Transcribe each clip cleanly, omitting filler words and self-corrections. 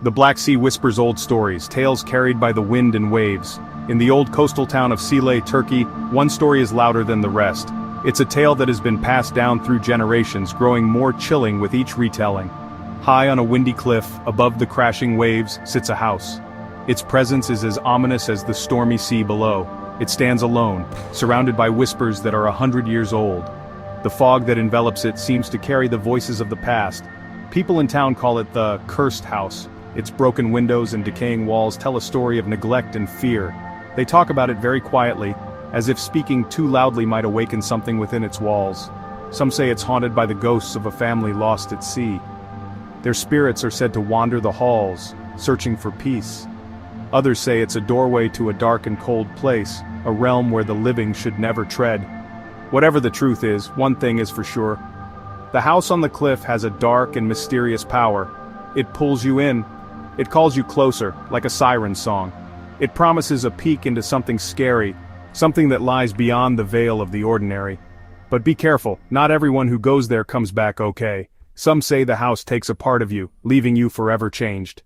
The Black Sea whispers old stories, tales carried by the wind and waves. In the old coastal town of Şile, Turkey, one story is louder than the rest. It's a tale that has been passed down through generations, growing more chilling with each retelling. High on a windy cliff, above the crashing waves, sits a house. Its presence is as ominous as the stormy sea below. It stands alone, surrounded by whispers that are 100 years old. The fog that envelops it seems to carry the voices of the past. People in town call it the cursed house. Its broken windows and decaying walls tell a story of neglect and fear. They talk about it very quietly, as if speaking too loudly might awaken something within its walls. Some say it's haunted by the ghosts of a family lost at sea. Their spirits are said to wander the halls, searching for peace. Others say it's a doorway to a dark and cold place, a realm where the living should never tread. Whatever the truth is, one thing is for sure. The house on the cliff has a dark and mysterious power. It pulls you in. It calls you closer, like a siren song. It promises a peek into something scary, something that lies beyond the veil of the ordinary. But be careful, not everyone who goes there comes back okay. Some say the house takes a part of you, leaving you forever changed.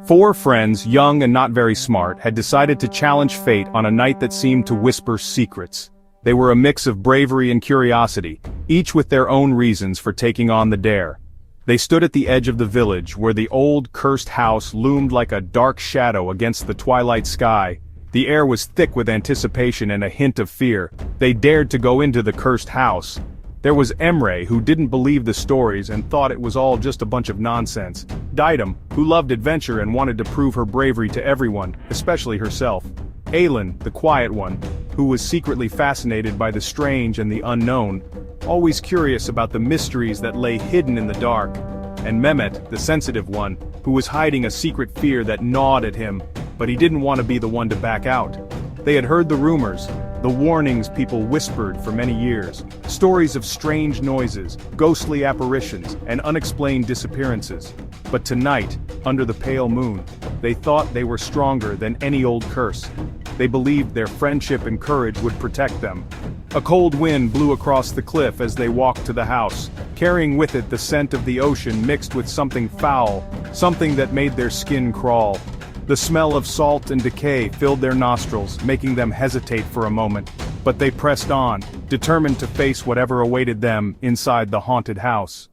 Four friends, young and not very smart, had decided to challenge fate on a night that seemed to whisper secrets. They were a mix of bravery and curiosity, each with their own reasons for taking on the dare. They stood at the edge of the village, where the old, cursed house loomed like a dark shadow against the twilight sky. The air was thick with anticipation and a hint of fear. They dared to go into the cursed house. There was Emre, who didn't believe the stories and thought it was all just a bunch of nonsense. Didem, who loved adventure and wanted to prove her bravery to everyone, especially herself. Aylin, the quiet one, who was secretly fascinated by the strange and the unknown, always curious about the mysteries that lay hidden in the dark. And Mehmet, the sensitive one, who was hiding a secret fear that gnawed at him, but he didn't want to be the one to back out. They had heard the rumors, the warnings people whispered for many years, stories of strange noises, ghostly apparitions, and unexplained disappearances. But tonight, under the pale moon, they thought they were stronger than any old curse. They believed their friendship and courage would protect them. A cold wind blew across the cliff as they walked to the house, carrying with it the scent of the ocean mixed with something foul, something that made their skin crawl. The smell of salt and decay filled their nostrils, making them hesitate for a moment, but they pressed on, determined to face whatever awaited them inside the haunted house.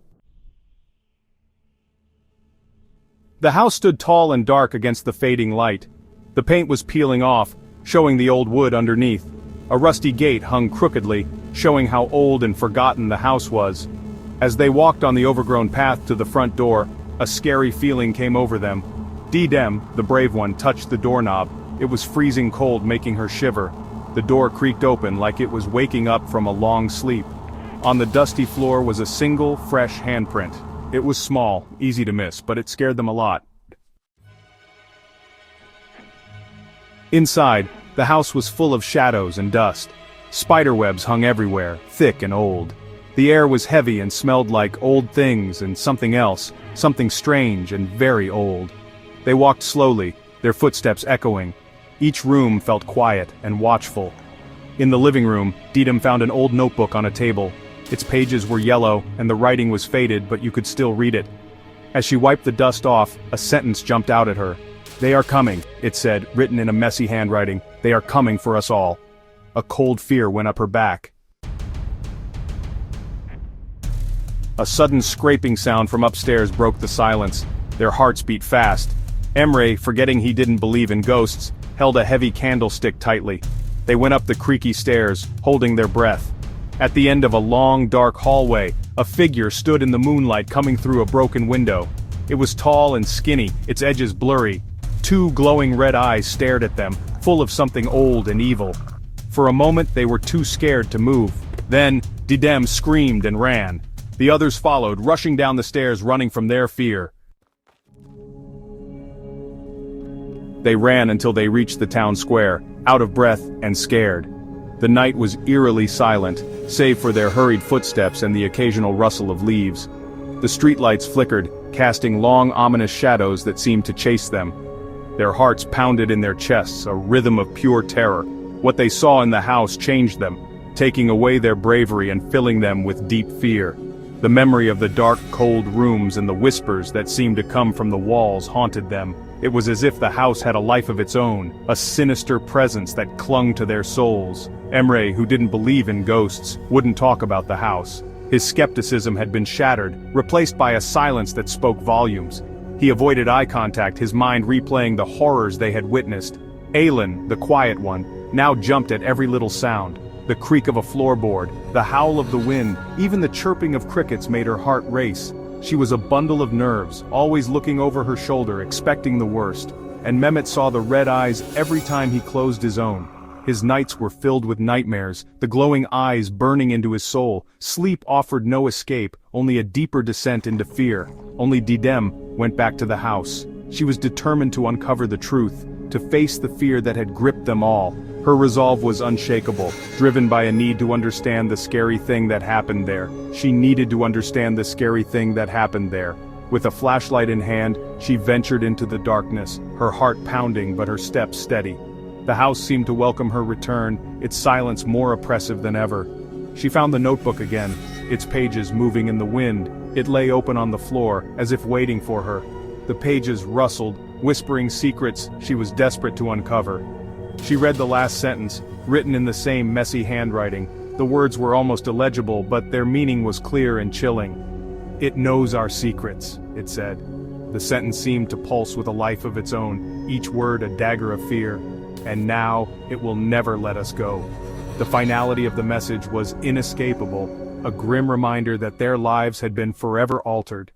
The house stood tall and dark against the fading light. The paint was peeling off, showing the old wood underneath. A rusty gate hung crookedly, showing how old and forgotten the house was. As they walked on the overgrown path to the front door, a scary feeling came over them. Didem, the brave one, touched the doorknob. It was freezing cold, making her shiver. The door creaked open like it was waking up from a long sleep. On the dusty floor was a single, fresh handprint. It was small, easy to miss, but it scared them a lot. Inside, the house was full of shadows and dust. Spiderwebs hung everywhere, thick and old. The air was heavy and smelled like old things and something else, something strange and very old. They walked slowly, their footsteps echoing. Each room felt quiet and watchful. In the living room, Didem found an old notebook on a table. Its pages were yellow, and the writing was faded, but you could still read it. As she wiped the dust off, a sentence jumped out at her. "They are coming," it said, written in a messy handwriting. "They are coming for us all." A cold fear went up her back. A sudden scraping sound from upstairs broke the silence. Their hearts beat fast. Emre, forgetting he didn't believe in ghosts, held a heavy candlestick tightly. They went up the creaky stairs, holding their breath. At the end of a long, dark hallway, a figure stood in the moonlight coming through a broken window. It was tall and skinny, its edges blurry. Two glowing red eyes stared at them, full of something old and evil. For a moment they were too scared to move. Then, Didem screamed and ran. The others followed, rushing down the stairs, running from their fear. They ran until they reached the town square, out of breath and scared. The night was eerily silent, save for their hurried footsteps and the occasional rustle of leaves. The streetlights flickered, casting long ominous shadows that seemed to chase them. Their hearts pounded in their chests, a rhythm of pure terror. What they saw in the house changed them, taking away their bravery and filling them with deep fear. The memory of the dark, cold rooms and the whispers that seemed to come from the walls haunted them. It was as if the house had a life of its own, a sinister presence that clung to their souls. Emre, who didn't believe in ghosts, wouldn't talk about the house. His skepticism had been shattered, replaced by a silence that spoke volumes. He avoided eye contact, his mind replaying the horrors they had witnessed. Aylin, the quiet one, now jumped at every little sound. The creak of a floorboard, the howl of the wind, even the chirping of crickets made her heart race. She was a bundle of nerves, always looking over her shoulder, expecting the worst. And Mehmet saw the red eyes every time he closed his own. His nights were filled with nightmares, the glowing eyes burning into his soul. Sleep offered no escape, only a deeper descent into fear. Only Didem went back to the house. She was determined to uncover the truth, to face the fear that had gripped them all. Her resolve was unshakable, driven by a need to understand the scary thing that happened there. She needed to understand the scary thing that happened there. With a flashlight in hand, she ventured into the darkness, her heart pounding but her steps steady. The house seemed to welcome her return, its silence more oppressive than ever. She found the notebook again, its pages moving in the wind. It lay open on the floor, as if waiting for her. The pages rustled, whispering secrets she was desperate to uncover. She read the last sentence, written in the same messy handwriting. The words were almost illegible, but their meaning was clear and chilling. "It knows our secrets," it said. The sentence seemed to pulse with a life of its own, each word a dagger of fear. "And now, it will never let us go." The finality of the message was inescapable, a grim reminder that their lives had been forever altered.